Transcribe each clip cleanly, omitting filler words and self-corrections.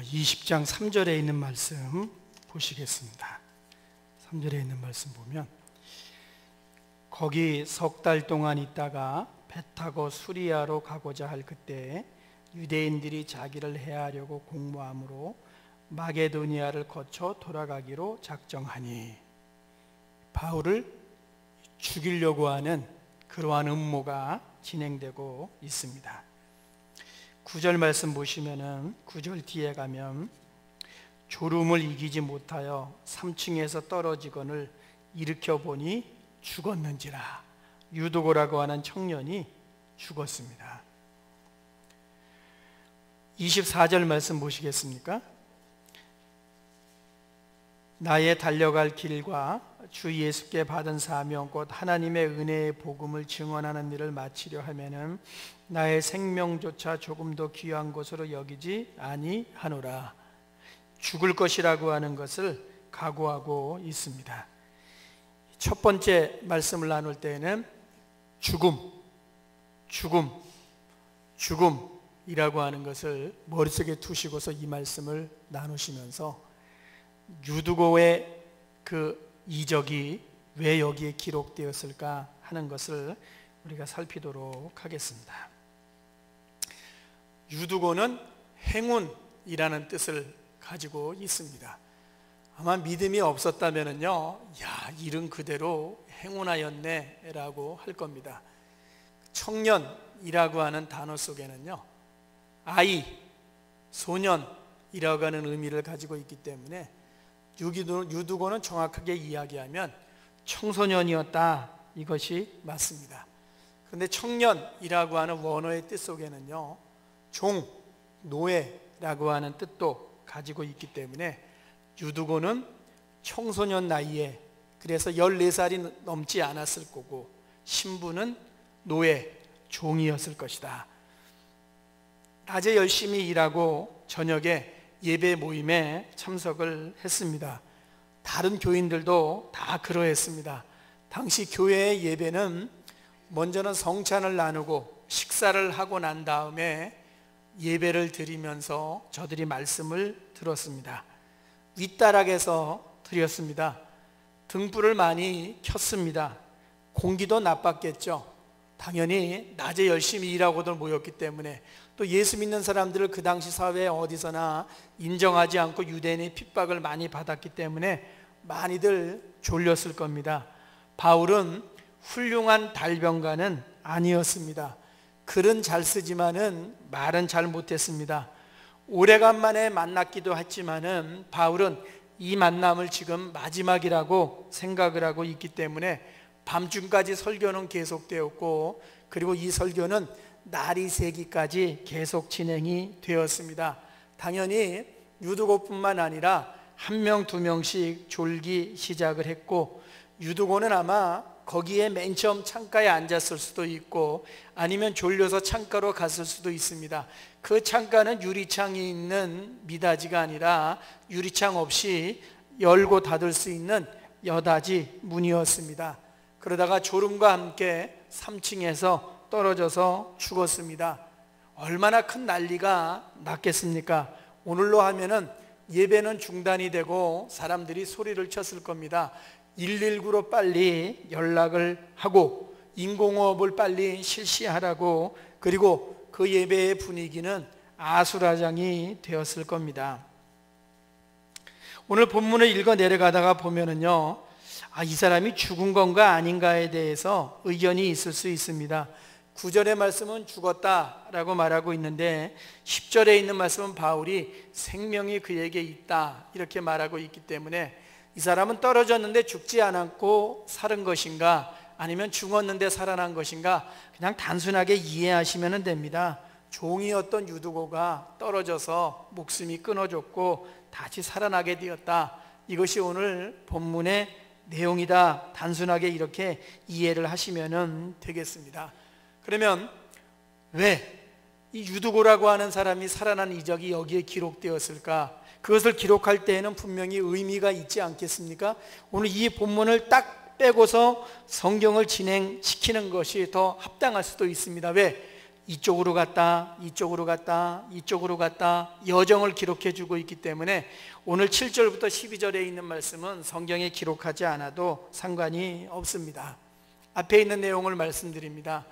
20장 3절에 있는 말씀 보시겠습니다. 3절에 있는 말씀 보면, 거기 석 달 동안 있다가 배 타고 수리아로 가고자 할 그때 유대인들이 자기를 해하려고 공모함으로 마게도니아를 거쳐 돌아가기로 작정하니, 바울을 죽이려고 하는 그러한 음모가 진행되고 있습니다. 9절 말씀 보시면은 9절 뒤에 가면, 졸음을 이기지 못하여 3층에서 떨어지거늘 일으켜 보니 죽었는지라. 유두고라고 하는 청년이 죽었습니다. 24절 말씀 보시겠습니까? 나의 달려갈 길과 주 예수께 받은 사명 곧 하나님의 은혜의 복음을 증언하는 일을 마치려 하면은 나의 생명조차 조금 더 귀한 것으로 여기지 아니하노라. 죽을 것이라고 하는 것을 각오하고 있습니다. 첫 번째 말씀을 나눌 때에는 죽음이라고 하는 것을 머릿속에 두시고서 이 말씀을 나누시면서 유두고의 그 이적이 왜 여기에 기록되었을까 하는 것을 우리가 살피도록 하겠습니다. 유두고는 행운이라는 뜻을 가지고 있습니다. 아마 믿음이 없었다면요, 야, 이름 그대로 행운하였네 라고 할 겁니다. 청년이라고 하는 단어 속에는요, 아이, 소년이라고 하는 의미를 가지고 있기 때문에 유두고는 정확하게 이야기하면 청소년이었다, 이것이 맞습니다. 그런데 청년이라고 하는 원어의 뜻 속에는요, 종, 노예라고 하는 뜻도 가지고 있기 때문에 유두고는 청소년 나이에, 그래서 14살이 넘지 않았을 거고 신분은 노예, 종이었을 것이다. 낮에 열심히 일하고 저녁에 예배 모임에 참석을 했습니다. 다른 교인들도 다 그러했습니다. 당시 교회의 예배는 먼저는 성찬을 나누고 식사를 하고 난 다음에 예배를 드리면서 저들이 말씀을 들었습니다. 윗다락에서 드렸습니다. 등불을 많이 켰습니다. 공기도 나빴겠죠. 당연히 낮에 열심히 일하고들 모였기 때문에, 또 예수 믿는 사람들을 그 당시 사회에 어디서나 인정하지 않고 유대인의 핍박을 많이 받았기 때문에 많이들 졸렸을 겁니다. 바울은 훌륭한 달변가는 아니었습니다. 글은 잘 쓰지만은 말은 잘 못했습니다. 오래간만에 만났기도 했지만은 바울은 이 만남을 지금 마지막이라고 생각을 하고 있기 때문에 밤중까지 설교는 계속되었고, 그리고 이 설교는 날이 새기까지 계속 진행이 되었습니다. 당연히 유두고뿐만 아니라 한 명, 두 명씩 졸기 시작을 했고, 유두고는 아마 거기에 맨 처음 창가에 앉았을 수도 있고 아니면 졸려서 창가로 갔을 수도 있습니다. 그 창가는 유리창이 있는 미닫이가 아니라 유리창 없이 열고 닫을 수 있는 여닫이 문이었습니다. 그러다가 졸음과 함께 3층에서 떨어져서 죽었습니다. 얼마나 큰 난리가 났겠습니까? 오늘로 하면은 예배는 중단이 되고 사람들이 소리를 쳤을 겁니다. 119로 빨리 연락을 하고 인공호흡을 빨리 실시하라고, 그리고 그 예배의 분위기는 아수라장이 되었을 겁니다. 오늘 본문을 읽어 내려가다가 보면은요, 이 사람이 죽은 건가 아닌가에 대해서 의견이 있을 수 있습니다. 9절의 말씀은 죽었다라고 말하고 있는데 10절에 있는 말씀은 바울이 생명이 그에게 있다 이렇게 말하고 있기 때문에 이 사람은 떨어졌는데 죽지 않았고 살은 것인가, 아니면 죽었는데 살아난 것인가, 그냥 단순하게 이해하시면 됩니다. 종이었던 유두고가 떨어져서 목숨이 끊어졌고 다시 살아나게 되었다, 이것이 오늘 본문의 내용이다. 단순하게 이렇게 이해를 하시면 되겠습니다. 그러면 왜 이 유두고라고 하는 사람이 살아난 이적이 여기에 기록되었을까? 그것을 기록할 때에는 분명히 의미가 있지 않겠습니까? 오늘 이 본문을 딱 빼고서 성경을 진행시키는 것이 더 합당할 수도 있습니다. 왜? 이쪽으로 갔다 이쪽으로 갔다 이쪽으로 갔다 여정을 기록해 주고 있기 때문에 오늘 7절부터 12절에 있는 말씀은 성경에 기록하지 않아도 상관이 없습니다. 앞에 있는 내용을 말씀드립니다.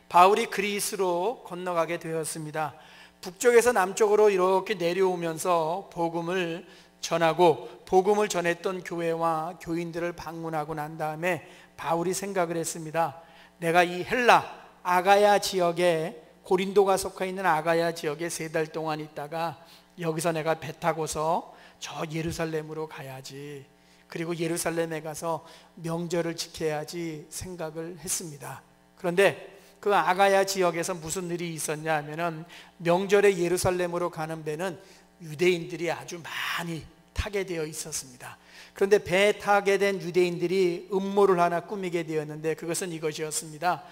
바울이 그리스로 건너가게 되었습니다. 북쪽에서 남쪽으로 이렇게 내려오면서 복음을 전하고 복음을 전했던 교회와 교인들을 방문하고 난 다음에 바울이 생각을 했습니다. 내가 이 헬라 아가야 지역에, 고린도가 속해 있는 아가야 지역에 3달 동안 있다가 여기서 내가 배 타고서 저 예루살렘으로 가야지, 그리고 예루살렘에 가서 명절을 지켜야지 생각을 했습니다. 그런데 그 아가야 지역에서 무슨 일이 있었냐 하면은 명절에 예루살렘으로 가는 배는 유대인들이 아주 많이 타게 되어 있었습니다. 그런데 배에 타게 된 유대인들이 음모를 하나 꾸미게 되었는데 그것은 이것이었습니다.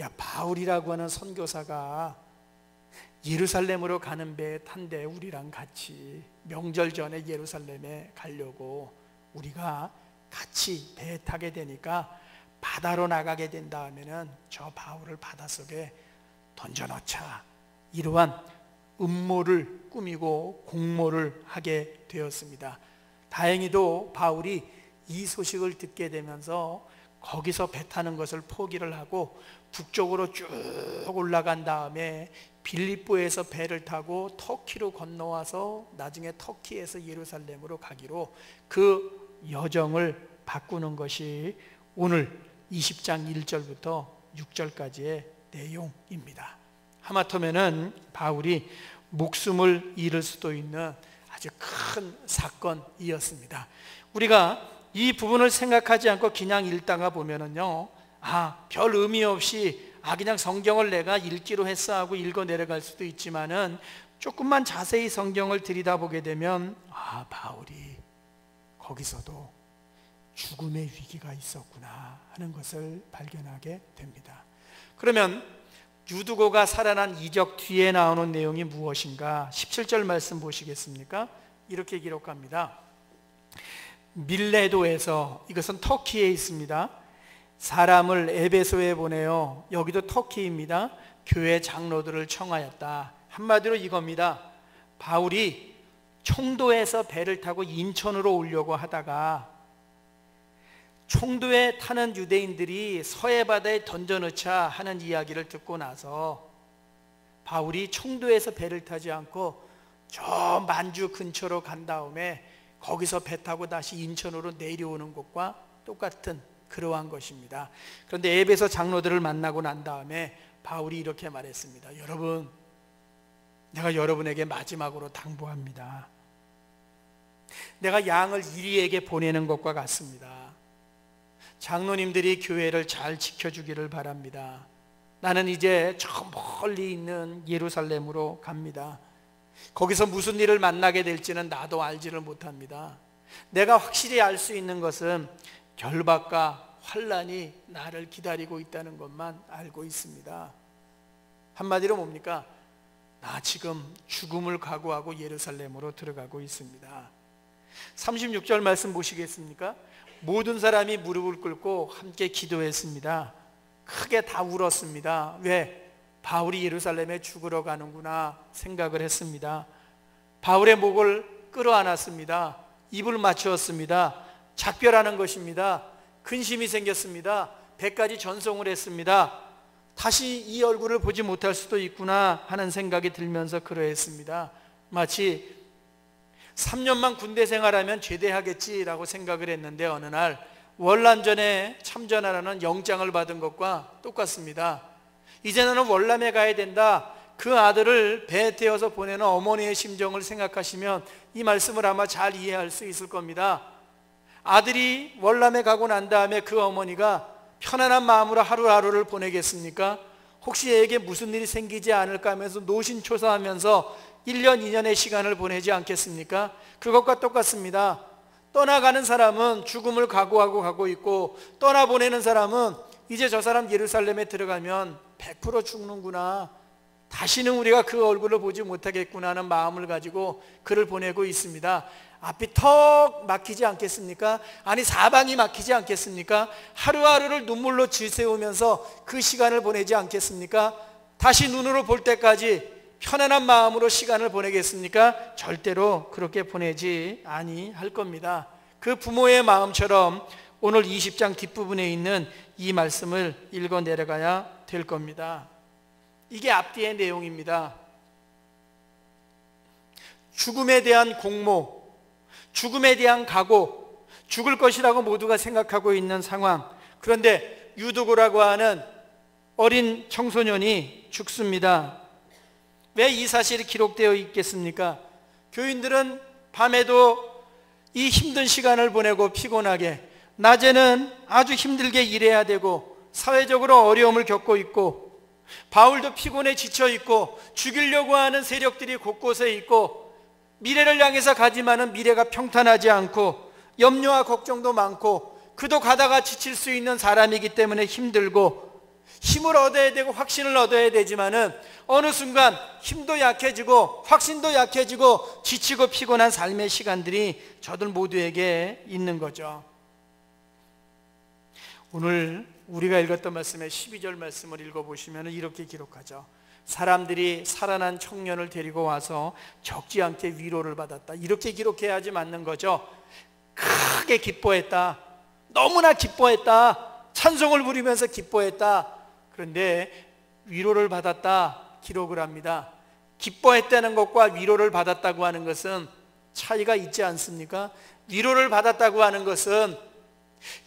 야, 바울이라고 하는 선교사가 예루살렘으로 가는 배에 탄데 우리랑 같이 명절 전에 예루살렘에 가려고 우리가 같이 배에 타게 되니까 바다로 나가게 된다 하면은 저 바울을 바닷속에 던져넣자, 이러한 음모를 꾸미고 공모를 하게 되었습니다. 다행히도 바울이 이 소식을 듣게 되면서 거기서 배 타는 것을 포기를 하고 북쪽으로 쭉 올라간 다음에 빌립보에서 배를 타고 터키로 건너와서 나중에 터키에서 예루살렘으로 가기로 그 여정을 바꾸는 것이 오늘 20장 1절부터 6절까지의 내용입니다. 하마터면은 바울이 목숨을 잃을 수도 있는 아주 큰 사건이었습니다. 우리가 이 부분을 생각하지 않고 그냥 읽다가 보면은요, 별 의미 없이 그냥 성경을 내가 읽기로 했어 하고 읽어 내려갈 수도 있지만은 조금만 자세히 성경을 들여다보게 되면 바울이 거기서도 죽음의 위기가 있었구나 하는 것을 발견하게 됩니다. 그러면 유두고가 살아난 이적 뒤에 나오는 내용이 무엇인가? 17절 말씀 보시겠습니까? 이렇게 기록합니다. 밀레도에서, 이것은 터키에 있습니다, 사람을 에베소에 보내어, 여기도 터키입니다, 교회 장로들을 청하였다. 한마디로 이겁니다. 바울이 총도에서 배를 타고 인천으로 오려고 하다가 총도에 타는 유대인들이 서해 바다에 던져넣자 하는 이야기를 듣고 나서 바울이 총도에서 배를 타지 않고 저 만주 근처로 간 다음에 거기서 배 타고 다시 인천으로 내려오는 것과 똑같은 그러한 것입니다. 그런데 에베소 장로들을 만나고 난 다음에 바울이 이렇게 말했습니다. 여러분, 내가 여러분에게 마지막으로 당부합니다. 내가 양을 이리에게 보내는 것과 같습니다. 장로님들이 교회를 잘 지켜주기를 바랍니다. 나는 이제 저 멀리 있는 예루살렘으로 갑니다. 거기서 무슨 일을 만나게 될지는 나도 알지를 못합니다. 내가 확실히 알 수 있는 것은 결박과 환난이 나를 기다리고 있다는 것만 알고 있습니다. 한마디로 뭡니까? 나 지금 죽음을 각오하고 예루살렘으로 들어가고 있습니다. 36절 말씀 보시겠습니까? 모든 사람이 무릎을 꿇고 함께 기도했습니다. 크게 다 울었습니다. 왜? 바울이 예루살렘에 죽으러 가는구나 생각을 했습니다. 바울의 목을 끌어안았습니다. 입을 맞추었습니다. 작별하는 것입니다. 근심이 생겼습니다. 배까지 전송을 했습니다. 다시 이 얼굴을 보지 못할 수도 있구나 하는 생각이 들면서 그러했습니다. 마치 3년만 군대 생활하면 제대하겠지라고 생각을 했는데 어느 날 월남전에 참전하라는 영장을 받은 것과 똑같습니다. 이제 나는 월남에 가야 된다. 그 아들을 배에 태워서 보내는 어머니의 심정을 생각하시면 이 말씀을 아마 잘 이해할 수 있을 겁니다. 아들이 월남에 가고 난 다음에 그 어머니가 편안한 마음으로 하루하루를 보내겠습니까? 혹시 애에게 무슨 일이 생기지 않을까 하면서 노심초사하면서 1년, 2년의 시간을 보내지 않겠습니까? 그것과 똑같습니다. 떠나가는 사람은 죽음을 각오하고 가고 있고, 떠나보내는 사람은 이제 저 사람 예루살렘에 들어가면 100% 죽는구나, 다시는 우리가 그 얼굴을 보지 못하겠구나 하는 마음을 가지고 그를 보내고 있습니다. 앞이 턱 막히지 않겠습니까? 아니, 사방이 막히지 않겠습니까? 하루하루를 눈물로 지새우면서 그 시간을 보내지 않겠습니까? 다시 눈으로 볼 때까지 편안한 마음으로 시간을 보내겠습니까? 절대로 그렇게 보내지 아니할 겁니다. 그 부모의 마음처럼 오늘 20장 뒷부분에 있는 이 말씀을 읽어 내려가야 될 겁니다. 이게 앞뒤의 내용입니다. 죽음에 대한 공모, 죽음에 대한 각오, 죽을 것이라고 모두가 생각하고 있는 상황. 그런데 유두고라고 하는 어린 청소년이 죽습니다. 왜 이 사실이 기록되어 있겠습니까? 교인들은 밤에도 이 힘든 시간을 보내고 피곤하게, 낮에는 아주 힘들게 일해야 되고 사회적으로 어려움을 겪고 있고, 바울도 피곤해 지쳐 있고 죽이려고 하는 세력들이 곳곳에 있고, 미래를 향해서 가지만은 미래가 평탄하지 않고 염려와 걱정도 많고, 그도 가다가 지칠 수 있는 사람이기 때문에 힘들고 힘을 얻어야 되고 확신을 얻어야 되지만은 어느 순간 힘도 약해지고 확신도 약해지고 지치고 피곤한 삶의 시간들이 저들 모두에게 있는 거죠. 오늘 우리가 읽었던 말씀의 12절 말씀을 읽어보시면 이렇게 기록하죠. 사람들이 살아난 청년을 데리고 와서 적지 않게 위로를 받았다. 이렇게 기록해야지 맞는 거죠. 크게 기뻐했다. 너무나 기뻐했다. 찬송을 부리면서 기뻐했다. 그런데 위로를 받았다 기록을 합니다. 기뻐했다는 것과 위로를 받았다고 하는 것은 차이가 있지 않습니까? 위로를 받았다고 하는 것은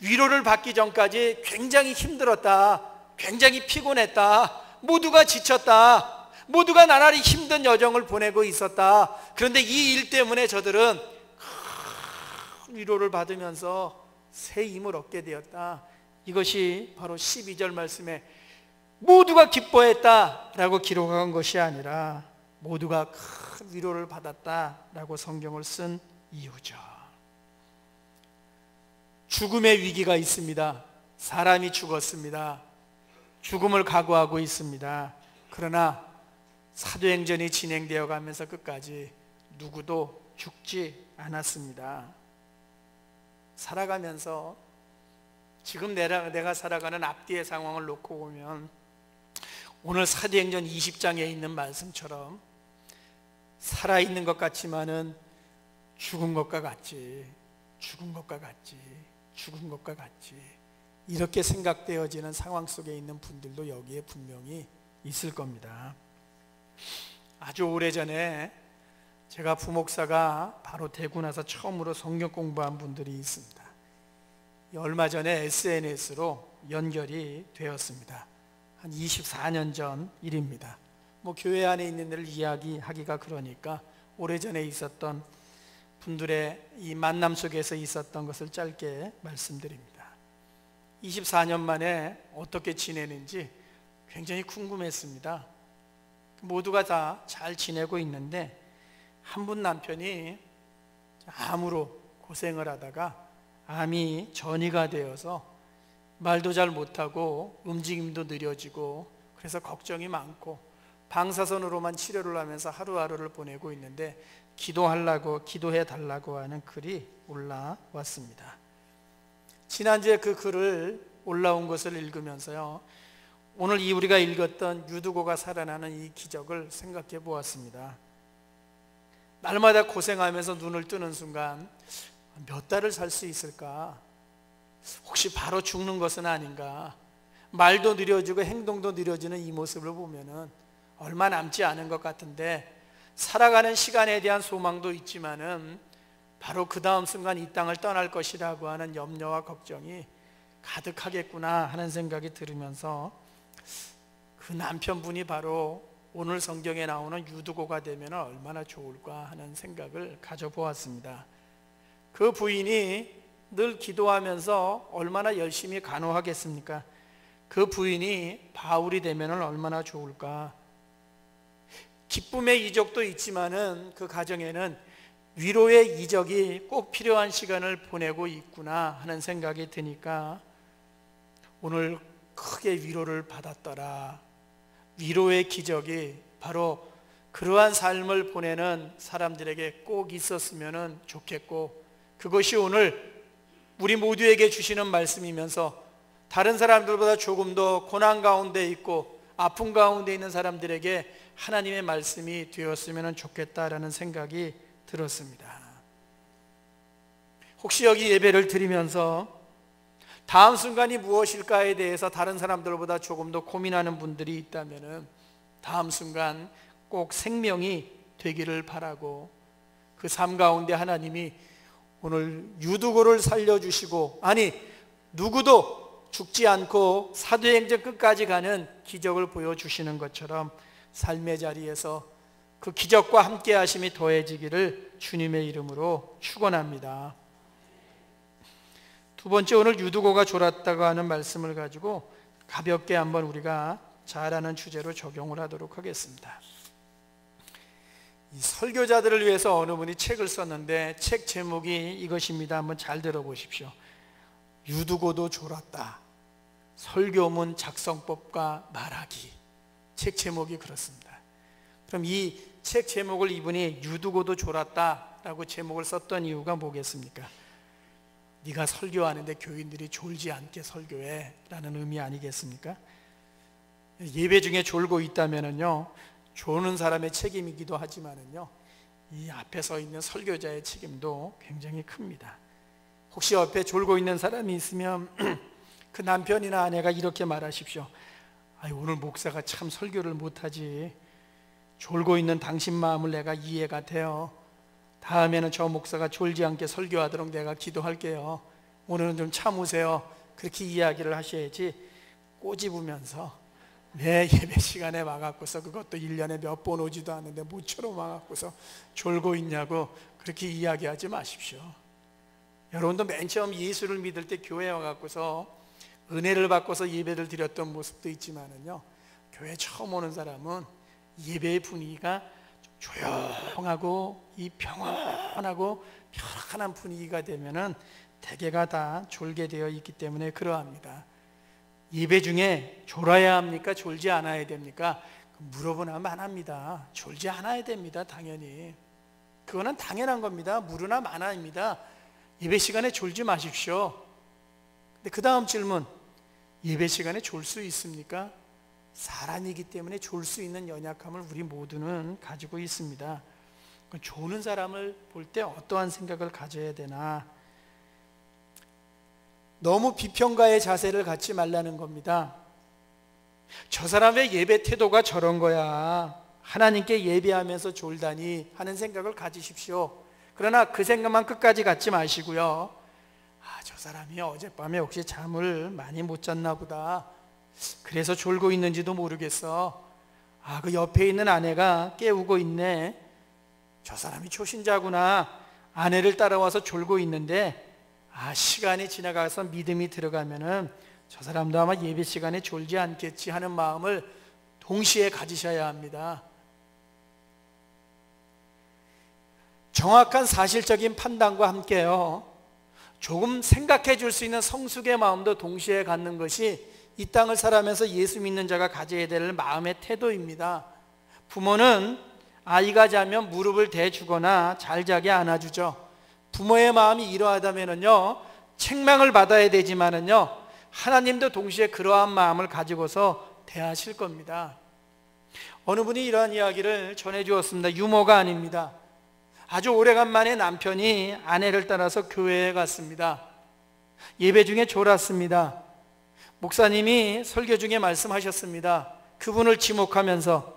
위로를 받기 전까지 굉장히 힘들었다, 굉장히 피곤했다, 모두가 지쳤다, 모두가 나날이 힘든 여정을 보내고 있었다. 그런데 이 일 때문에 저들은 위로를 받으면서 새 힘을 얻게 되었다. 이것이 바로 12절 말씀에 모두가 기뻐했다라고 기록한 것이 아니라 모두가 큰 위로를 받았다라고 성경을 쓴 이유죠. 죽음의 위기가 있습니다. 사람이 죽었습니다. 죽음을 각오하고 있습니다. 그러나 사도행전이 진행되어 가면서 끝까지 누구도 죽지 않았습니다. 살아가면서 지금 내가 살아가는 앞뒤의 상황을 놓고 보면 오늘 사도행전 20장에 있는 말씀처럼 살아있는 것 같지만은 죽은 것과 같지, 죽은 것과 같지, 죽은 것과 같지, 이렇게 생각되어지는 상황 속에 있는 분들도 여기에 분명히 있을 겁니다. 아주 오래전에 제가 부목사가 바로 되고 나서 처음으로 성경 공부한 분들이 있습니다. 얼마 전에 SNS로 연결이 되었습니다. 한 24년 전 일입니다. 교회 안에 있는 일을 이야기하기가 그러니까 오래전에 있었던 분들의 이 만남 속에서 있었던 것을 짧게 말씀드립니다. 24년 만에 어떻게 지내는지 굉장히 궁금했습니다. 모두가 다 잘 지내고 있는데 한 분 남편이 암으로 고생을 하다가 암이 전이가 되어서 말도 잘 못하고 움직임도 느려지고 그래서 걱정이 많고 방사선으로만 치료를 하면서 하루하루를 보내고 있는데 기도해 달라고 하는 글이 올라왔습니다. 지난주에 그 글을 올라온 것을 읽으면서요, 오늘 우리가 읽었던 유두고가 살아나는 이 기적을 생각해 보았습니다. 날마다 고생하면서 눈을 뜨는 순간 몇 달을 살 수 있을까? 혹시 바로 죽는 것은 아닌가? 말도 느려지고 행동도 느려지는 이 모습을 보면은 얼마 남지 않은 것 같은데 살아가는 시간에 대한 소망도 있지만은 바로 그 다음 순간 이 땅을 떠날 것이라고 하는 염려와 걱정이 가득하겠구나 하는 생각이 들으면서 그 남편분이 바로 오늘 성경에 나오는 유두고가 되면 얼마나 좋을까 하는 생각을 가져보았습니다. 그 부인이 늘 기도하면서 얼마나 열심히 간호하겠습니까? 그 부인이 바울이 되면 얼마나 좋을까? 기쁨의 이적도 있지만은 그 가정에는 위로의 이적이 꼭 필요한 시간을 보내고 있구나 하는 생각이 드니까 오늘 크게 위로를 받았더라. 위로의 기적이 바로 그러한 삶을 보내는 사람들에게 꼭 있었으면 좋겠고, 그것이 오늘 우리 모두에게 주시는 말씀이면서 다른 사람들보다 조금 더 고난 가운데 있고 아픔 가운데 있는 사람들에게 하나님의 말씀이 되었으면 좋겠다라는 생각이 들었습니다. 혹시 여기 예배를 드리면서 다음 순간이 무엇일까에 대해서 다른 사람들보다 조금 더 고민하는 분들이 있다면 다음 순간 꼭 생명이 되기를 바라고, 그 삶 가운데 하나님이 오늘 유두고를 살려주시고, 아니 누구도 죽지 않고 사도행전 끝까지 가는 기적을 보여주시는 것처럼 삶의 자리에서 그 기적과 함께 하심이 더해지기를 주님의 이름으로 축원합니다. 두 번째, 오늘 유두고가 졸았다고 하는 말씀을 가지고 가볍게 한번 우리가 잘 아는 주제로 적용을 하도록 하겠습니다. 이 설교자들을 위해서 어느 분이 책을 썼는데 책 제목이 이것입니다. 한번 잘 들어보십시오. 유두고도 졸았다. 설교문 작성법과 말하기. 책 제목이 그렇습니다. 그럼 이 책 제목을 이분이 유두고도 졸았다라고 제목을 썼던 이유가 뭐겠습니까? 네가 설교하는데 교인들이 졸지 않게 설교해 라는 의미 아니겠습니까? 예배 중에 졸고 있다면요, 조는 사람의 책임이기도 하지만은요, 이 앞에 서 있는 설교자의 책임도 굉장히 큽니다. 혹시 옆에 졸고 있는 사람이 있으면 그 남편이나 아내가 이렇게 말하십시오. 오늘 목사가 참 설교를 못하지. 졸고 있는 당신 마음을 내가 이해가 돼요. 다음에는 저 목사가 졸지 않게 설교하도록 내가 기도할게요. 오늘은 좀 참으세요. 그렇게 이야기를 하셔야지, 꼬집으면서 내 예배 시간에 와갖고서, 그것도 1년에 몇 번 오지도 않는데 모처럼 와갖고서 졸고 있냐고 그렇게 이야기하지 마십시오. 여러분도 맨 처음 예수를 믿을 때 교회에 와갖고서 은혜를 받고서 예배를 드렸던 모습도 있지만은요, 교회 처음 오는 사람은 예배의 분위기가 조용하고 이 평온하고 편안한 분위기가 되면은 대개가 다 졸게 되어 있기 때문에 그러합니다. 예배 중에 졸아야 합니까? 졸지 않아야 됩니까? 물어보면 안 합니다. 졸지 않아야 됩니다. 당연히 그거는 당연한 겁니다. 무르나 마나입니다. 예배 시간에 졸지 마십시오. 근데 그 다음 질문, 예배 시간에 졸 수 있습니까? 사람이기 때문에 졸 수 있는 연약함을 우리 모두는 가지고 있습니다. 조는 사람을 볼 때 어떠한 생각을 가져야 되나? 너무 비평가의 자세를 갖지 말라는 겁니다. 저 사람의 예배 태도가 저런 거야, 하나님께 예배하면서 졸다니 하는 생각을 가지십시오. 그러나 그 생각만 끝까지 갖지 마시고요, 저 사람이 어젯밤에 혹시 잠을 많이 못 잤나 보다, 그래서 졸고 있는지도 모르겠어. 그 옆에 있는 아내가 깨우고 있네. 저 사람이 초신자구나. 아내를 따라와서 졸고 있는데 시간이 지나가서 믿음이 들어가면은 저 사람도 아마 예배 시간에 졸지 않겠지 하는 마음을 동시에 가지셔야 합니다. 정확한 사실적인 판단과 함께요, 조금 생각해 줄 수 있는 성숙의 마음도 동시에 갖는 것이 이 땅을 살아가면서 예수 믿는 자가 가져야 될 마음의 태도입니다. 부모는 아이가 자면 무릎을 대주거나 잘 자게 안아주죠. 부모의 마음이 이러하다면요, 책망을 받아야 되지만은요, 하나님도 동시에 그러한 마음을 가지고서 대하실 겁니다. 어느 분이 이러한 이야기를 전해주었습니다. 유머가 아닙니다. 아주 오래간만에 남편이 아내를 따라서 교회에 갔습니다. 예배 중에 졸았습니다. 목사님이 설교 중에 말씀하셨습니다. 그분을 지목하면서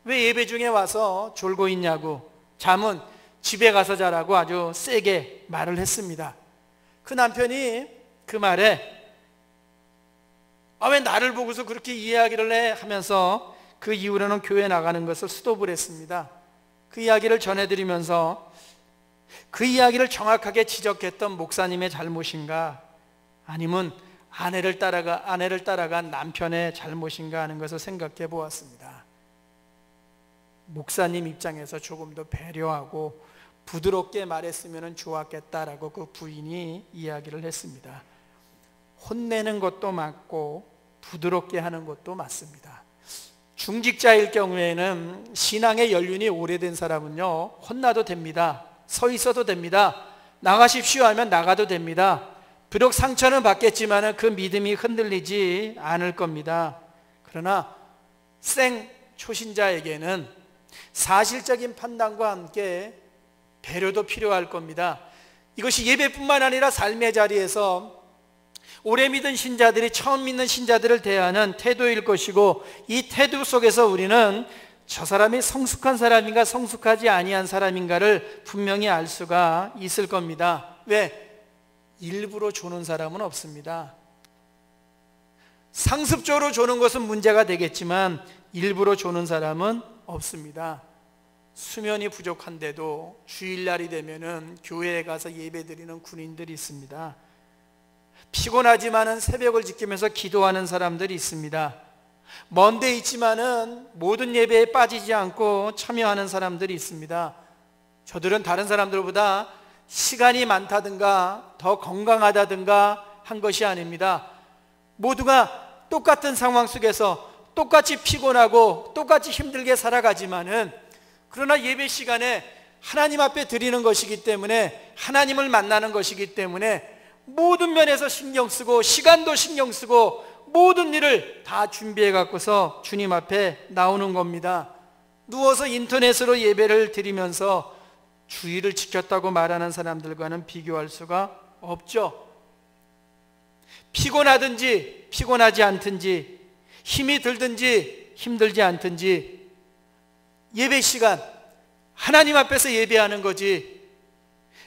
왜 예배 중에 와서 졸고 있냐고, 잠은 집에 가서 자라고 아주 세게 말을 했습니다. 그 남편이 그 말에 왜 나를 보고서 그렇게 이야기를 해 하면서 그 이후로는 교회 나가는 것을 스톱을 했습니다. 그 이야기를 전해드리면서 그 이야기를 정확하게 지적했던 목사님의 잘못인가, 아니면 아내를 따라간 남편의 잘못인가 하는 것을 생각해 보았습니다. 목사님 입장에서 조금 더 배려하고 부드럽게 말했으면 좋았겠다라고 그 부인이 이야기를 했습니다. 혼내는 것도 맞고 부드럽게 하는 것도 맞습니다. 중직자일 경우에는 신앙의 연륜이 오래된 사람은요, 혼나도 됩니다. 서 있어도 됩니다. 나가십시오 하면 나가도 됩니다. 비록 상처는 받겠지만 그 믿음이 흔들리지 않을 겁니다. 그러나 생 초신자에게는 사실적인 판단과 함께 배려도 필요할 겁니다. 이것이 예배뿐만 아니라 삶의 자리에서 오래 믿은 신자들이 처음 믿는 신자들을 대하는 태도일 것이고, 이 태도 속에서 우리는 저 사람이 성숙한 사람인가 성숙하지 아니한 사람인가를 분명히 알 수가 있을 겁니다. 왜? 일부러 조는 사람은 없습니다. 상습적으로 조는 것은 문제가 되겠지만 일부러 조는 사람은 없습니다. 수면이 부족한데도 주일날이 되면은 교회에 가서 예배드리는 군인들이 있습니다. 피곤하지만은 새벽을 지키면서 기도하는 사람들이 있습니다. 먼 데 있지만은 모든 예배에 빠지지 않고 참여하는 사람들이 있습니다. 저들은 다른 사람들보다 시간이 많다든가 더 건강하다든가 한 것이 아닙니다. 모두가 똑같은 상황 속에서 똑같이 피곤하고 똑같이 힘들게 살아가지만은, 그러나 예배 시간에 하나님 앞에 드리는 것이기 때문에, 하나님을 만나는 것이기 때문에 모든 면에서 신경 쓰고 시간도 신경 쓰고 모든 일을 다 준비해 갖고서 주님 앞에 나오는 겁니다. 누워서 인터넷으로 예배를 드리면서 주의를 지켰다고 말하는 사람들과는 비교할 수가 없죠. 피곤하든지 피곤하지 않든지, 힘이 들든지 힘들지 않든지 예배 시간 하나님 앞에서 예배하는 거지,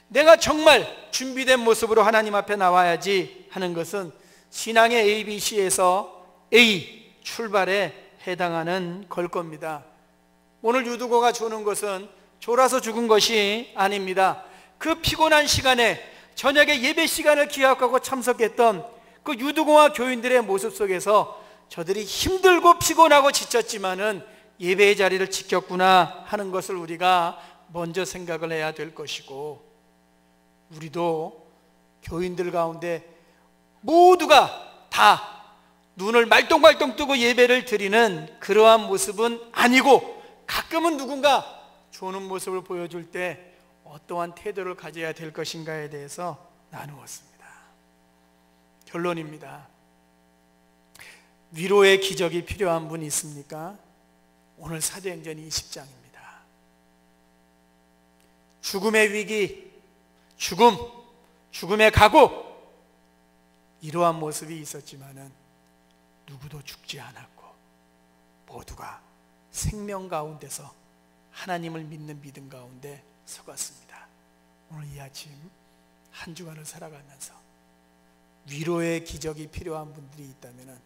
내가 정말 준비된 모습으로 하나님 앞에 나와야지 하는 것은 신앙의 ABC에서 A, 출발에 해당하는 걸 겁니다. 오늘 유두고가 조는 것은 졸아서 죽은 것이 아닙니다. 그 피곤한 시간에 저녁에 예배 시간을 기약하고 참석했던 그 유두고와 교인들의 모습 속에서 저들이 힘들고 피곤하고 지쳤지만은 예배의 자리를 지켰구나 하는 것을 우리가 먼저 생각을 해야 될 것이고, 우리도 교인들 가운데 모두가 다 눈을 말똥말똥 뜨고 예배를 드리는 그러한 모습은 아니고, 가끔은 누군가 조는 모습을 보여줄 때 어떠한 태도를 가져야 될 것인가에 대해서 나누었습니다. 결론입니다. 위로의 기적이 필요한 분이 있습니까? 오늘 사도행전 20장입니다. 죽음의 위기, 죽음의 각오, 이러한 모습이 있었지만은 누구도 죽지 않았고 모두가 생명 가운데서 하나님을 믿는 믿음 가운데 서갔습니다. 오늘 이 아침 한 주간을 살아가면서 위로의 기적이 필요한 분들이 있다면은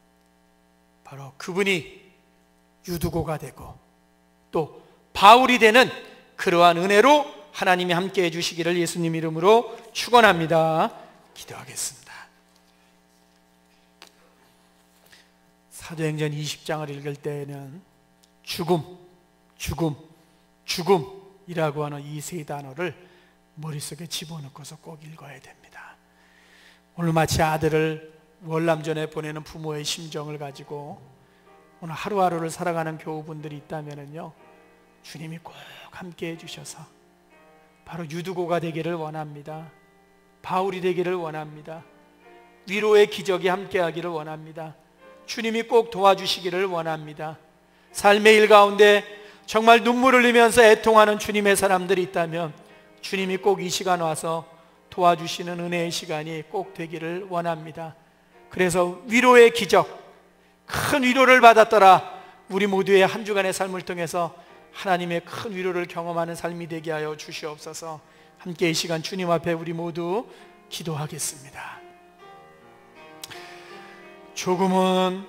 바로 그분이 유두고가 되고 또 바울이 되는 그러한 은혜로 하나님이 함께 해주시기를 예수님 이름으로 축원합니다. 기도하겠습니다. 사도행전 20장을 읽을 때에는 죽음이라고 하는 이 세 단어를 머릿속에 집어넣고서 꼭 읽어야 됩니다. 오늘 마치 아들을 월남전에 보내는 부모의 심정을 가지고 오늘 하루하루를 살아가는 교우분들이 있다면요, 주님이 꼭 함께 해주셔서 바로 유두고가 되기를 원합니다. 바울이 되기를 원합니다. 위로의 기적이 함께하기를 원합니다. 주님이 꼭 도와주시기를 원합니다. 삶의 일 가운데 정말 눈물 흘리면서 애통하는 주님의 사람들이 있다면 주님이 꼭 이 시간 와서 도와주시는 은혜의 시간이 꼭 되기를 원합니다. 그래서 위로의 기적, 큰 위로를 받았더라, 우리 모두의 한 주간의 삶을 통해서 하나님의 큰 위로를 경험하는 삶이 되게 하여 주시옵소서. 함께 이 시간 주님 앞에 우리 모두 기도하겠습니다. 조금은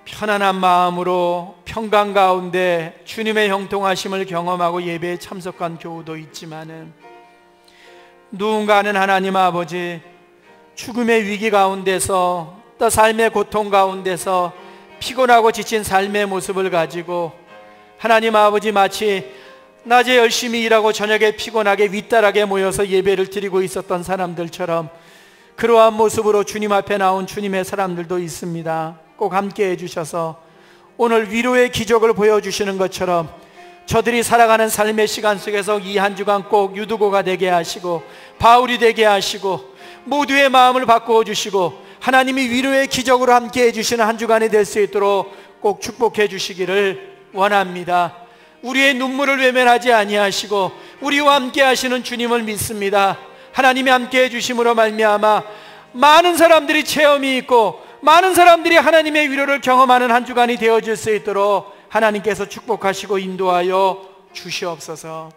편안한 마음으로 평강 가운데 주님의 형통하심을 경험하고 예배에 참석한 교우도 있지만은, 누군가는 하나님 아버지 죽음의 위기 가운데서 또 삶의 고통 가운데서 피곤하고 지친 삶의 모습을 가지고 하나님 아버지 마치 낮에 열심히 일하고 저녁에 피곤하게 윗다락에 모여서 예배를 드리고 있었던 사람들처럼 그러한 모습으로 주님 앞에 나온 주님의 사람들도 있습니다. 꼭 함께 해주셔서 오늘 위로의 기적을 보여주시는 것처럼 저들이 살아가는 삶의 시간 속에서 이 한 주간 꼭 유두고가 되게 하시고 바울이 되게 하시고 모두의 마음을 바꾸어 주시고 하나님이 위로의 기적으로 함께 해주시는 한 주간이 될 수 있도록 꼭 축복해 주시기를 원합니다. 우리의 눈물을 외면하지 아니하시고 우리와 함께 하시는 주님을 믿습니다. 하나님이 함께 해주심으로 말미암아 많은 사람들이 체험이 있고 많은 사람들이 하나님의 위로를 경험하는 한 주간이 되어질 수 있도록 하나님께서 축복하시고 인도하여 주시옵소서.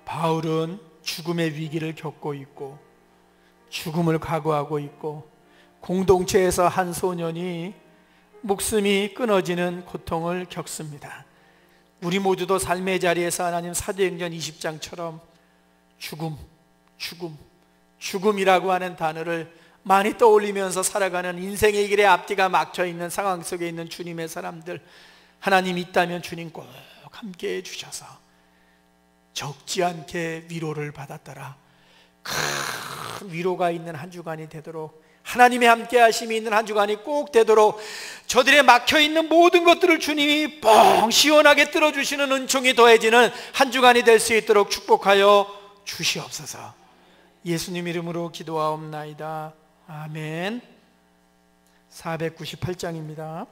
바울은 죽음의 위기를 겪고 있고 죽음을 각오하고 있고 공동체에서 한 소년이 목숨이 끊어지는 고통을 겪습니다. 우리 모두도 삶의 자리에서 하나님 사도행전 20장처럼 죽음이라고 하는 단어를 많이 떠올리면서 살아가는 인생의 길에 앞뒤가 막혀있는 상황 속에 있는 주님의 사람들, 하나님 있다면 주님 꼭 함께 해주셔서 적지 않게 위로를 받았더라. 큰 위로가 있는 한 주간이 되도록, 하나님의 함께 하심이 있는 한 주간이 꼭 되도록, 저들의 막혀있는 모든 것들을 주님이 뻥 시원하게 뚫어주시는 은총이 더해지는 한 주간이 될 수 있도록 축복하여 주시옵소서. 예수님 이름으로 기도하옵나이다. 아멘. 498장입니다.